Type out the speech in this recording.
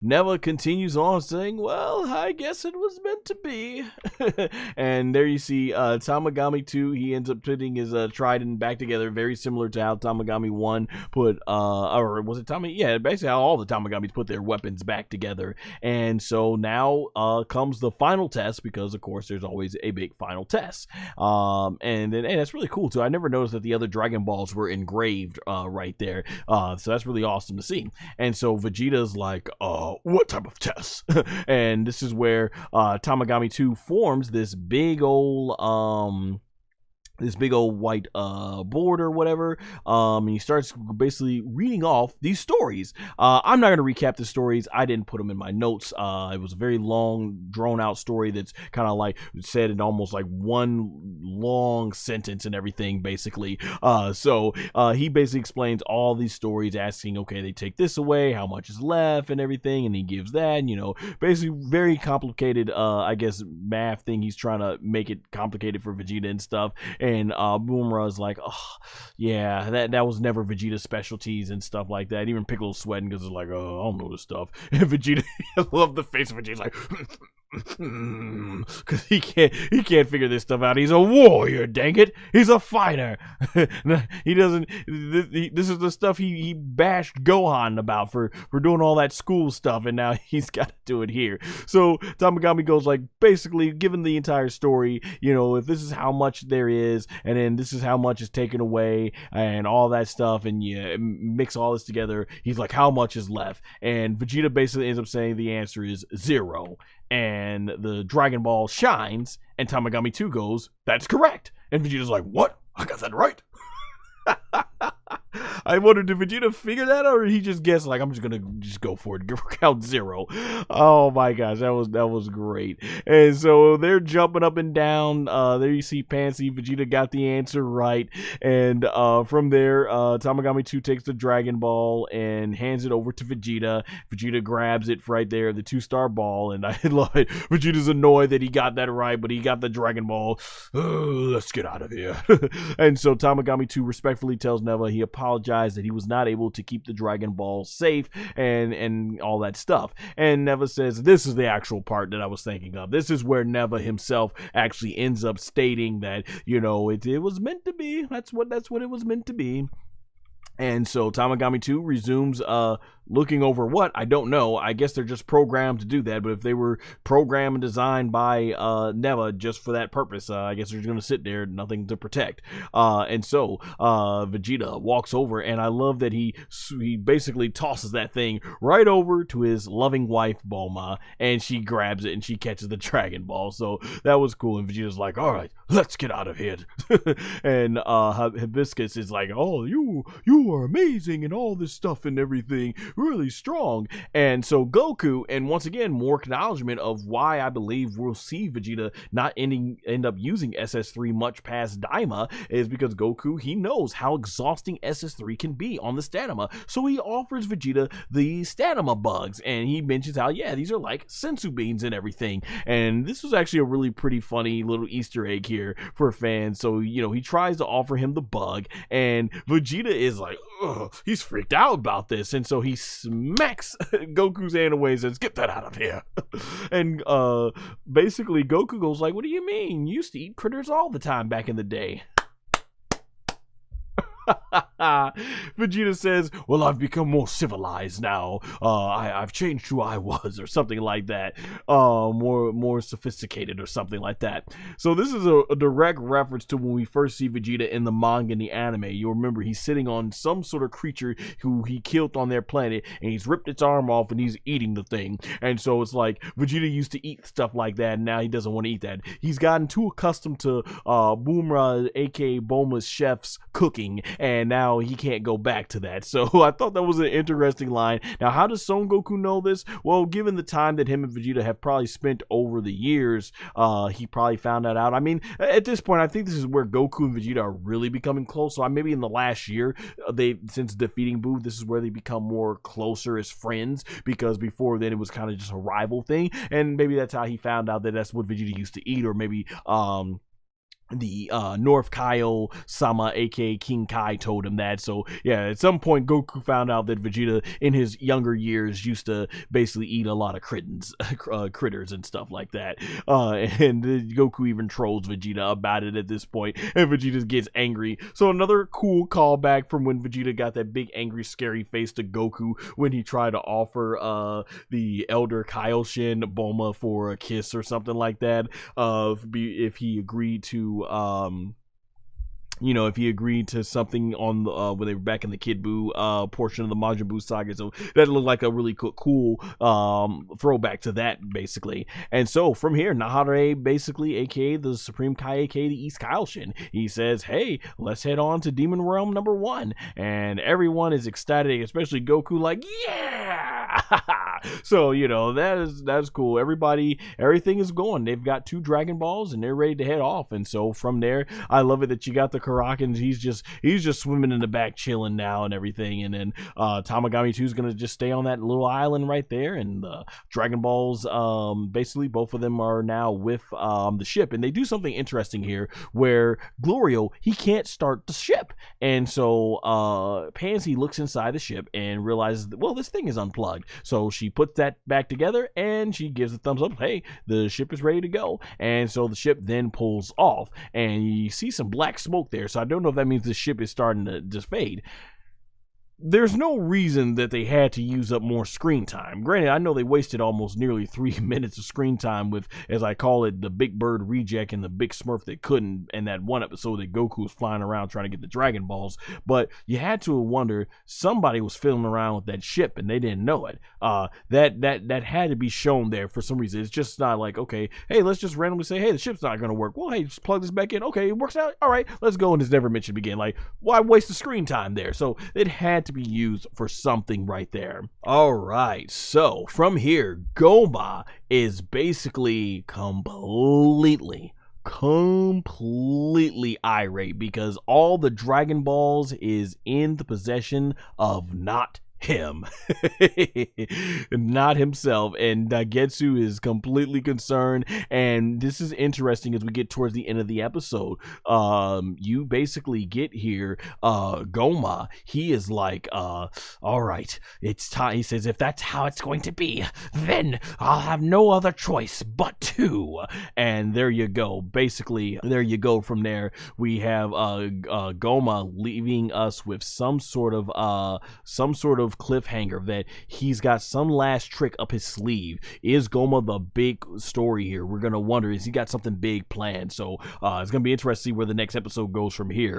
Neva continues on saying, well, I guess it was meant to be. And there you see Tamagami 2, he ends up putting his trident back together, very similar to how Tamagami 1 put, or was it Tamagami? Yeah, basically how all the Tamagamis put their weapons back together. And so now comes the final test, because of course there's always a big final test. And that's really cool too. I never noticed that the other Dragon Balls were engraved right there. So that's really awesome to see. And so Vegeta's like, what type of test? And this is where Tamagami 2 forms this big old white board or whatever, and he starts basically reading off these stories. I'm not going to recap the stories. I didn't put them in my notes. It was a very long, drawn-out story that's kind of like said in almost like one long sentence and everything, basically. So he basically explains all these stories, asking, okay, they take this away, how much is left and everything, and he gives that, and, basically very complicated, I guess, math thing. He's trying to make it complicated for Vegeta and stuff. And Bulma's like, oh, yeah, that was never Vegeta's specialties and stuff like that. Even Piccolo's sweating because it's like, oh, I don't know this stuff. And Vegeta, I love the face of Vegeta's like, because he can't figure this stuff out. He's a warrior, dang it. He's a fighter. He doesn't. This is the stuff he bashed Gohan about for doing all that school stuff, and now he's got to do it here. So Tamagami goes like, basically, given the entire story, if this is how much there is, and then this is how much is taken away, and all that stuff, and you mix all this together, he's like, how much is left? And Vegeta basically ends up saying the answer is 0. And the Dragon Ball shines, and Tamagami 2 goes, that's correct. And Vegeta's like, what? I got that right. I wondered, did Vegeta figure that out, or he just guessed like, I'm just gonna go for it, count 0. Oh my gosh, that was great. And so they're jumping up and down. There you see Panzy. Vegeta got the answer right, and from there, Tamagami 2 takes the Dragon Ball and hands it over to Vegeta. Vegeta grabs it right there, the 2-star ball, and I love it. Vegeta's annoyed that he got that right, but he got the Dragon Ball. Let's get out of here. And so Tamagami 2 respectfully tells Neva he apologized that he was not able to keep the Dragon Ball safe and all that stuff. And Neva says, this is the actual part that I was thinking of. This is where Neva himself actually ends up stating that, it was meant to be. That's what it was meant to be. And so Tamagami 2 resumes looking over what? I don't know. I guess they're just programmed to do that. But if they were programmed and designed by Neva just for that purpose, I guess they're just going to sit there, nothing to protect. And so Vegeta walks over, and I love that he basically tosses that thing right over to his loving wife, Bulma, and she grabs it and she catches the Dragon Ball. So that was cool. And Vegeta's like, all right, let's get out of here. And Hibiscus is like, oh, you are amazing and all this stuff and everything, really strong. And so Goku, and once again, more acknowledgement of why I believe we'll see Vegeta not end up using SS3 much past Daima, is because Goku, he knows how exhausting SS3 can be on the stamina. So he offers Vegeta the stamina bugs, and he mentions how, yeah, these are like sensu beans and everything. And this was actually a really pretty funny little Easter egg here for fans. So, he tries to offer him the bug, and Vegeta is like, ugh, he's freaked out about this, and so he smacks Goku's hand away and says, get that out of here. And basically Goku goes like, what do you mean? You used to eat critters all the time back in the day. Vegeta says, well, I've become more civilized now. I've changed who I was, or something like that. More sophisticated, or something like that. So this is a direct reference to when we first see Vegeta in the manga and the anime. You'll remember he's sitting on some sort of creature who he killed on their planet, and he's ripped its arm off and he's eating the thing. And so it's like Vegeta used to eat stuff like that, and now he doesn't want to eat that. He's gotten too accustomed to Bulma, aka Bulma's chef's cooking, and now he can't go back to that. So I thought that was an interesting line. Now, how does Son Goku know this? Well, given the time that him and Vegeta have probably spent over the years, he probably found that out. I mean, at this point, I think this is where Goku and Vegeta are really becoming close. So maybe in the last year, since defeating Buu, this is where they become more closer as friends, because before then it was kind of just a rival thing. And maybe that's how he found out that that's what Vegeta used to eat, or maybe North Kaio Sama, aka King Kai, told him that. So yeah, at some point Goku found out that Vegeta in his younger years used to basically eat a lot of critters and stuff like that. And Goku even trolls Vegeta about it at this point, and Vegeta gets angry. So another cool callback from when Vegeta got that big angry scary face to Goku when he tried to offer the elder Kaioshin Bulma for a kiss or something like that, if he agreed to if he agreed to something on the when they were back in the Kid Buu portion of the Majin Buu saga. So that looked like a really cool throwback to that, basically. And so from here, Nahare, basically, aka the Supreme Kai, aka the East Kaioshin, he says, hey, let's head on to Demon Realm number 1. And everyone is ecstatic, especially Goku, like, yeah! So, that's cool. Everything is going. They've got 2 Dragon Balls and they're ready to head off. And so from there, I love it that you got the Karakens. He's just swimming in the back, chilling now and everything. And then Tamagami 2 is gonna just stay on that little island right there. And the Dragon Balls, basically both of them are now with the ship. And they do something interesting here where Glorio, he can't start the ship. And so Pansy looks inside the ship and realizes that, well, this thing is unplugged. So she puts that back together and she gives a thumbs up. Hey, the ship is ready to go. And so the ship then pulls off and you see some black smoke there. So I don't know if that means the ship is starting to just fade. There's no reason that they had to use up more screen time. Granted, I know they wasted almost nearly 3 minutes of screen time with, as I call it, the Big Bird reject and the Big Smurf that couldn't, and that one episode that Goku was flying around trying to get the Dragon Balls. But you had to wonder, somebody was fiddling around with that ship and they didn't know it. That had to be shown there for some reason. It's just not like, okay, hey, let's just randomly say, hey, the ship's not going to work. Well, hey, just plug this back in. Okay, it works out. All right, let's go. And it's never mentioned again. Like, why waste the screen time there? So it had to be used for something right there. All right, so from here, Gomah is basically completely irate because all the Dragon Balls is in the possession of not him. Not himself. And Degesu is completely concerned, and this is interesting as we get towards the end of the episode. You basically get here, Gomah, he is like, all right, it's time. He says, if that's how it's going to be, then I'll have no other choice but to. And there you go. Basically, there you go. From there, we have Gomah leaving us with some sort of cliffhanger that he's got some last trick up his sleeve. Is Gomah the big story here? We're gonna wonder, is he got something big planned? So it's gonna be interesting to see where the next episode goes from here.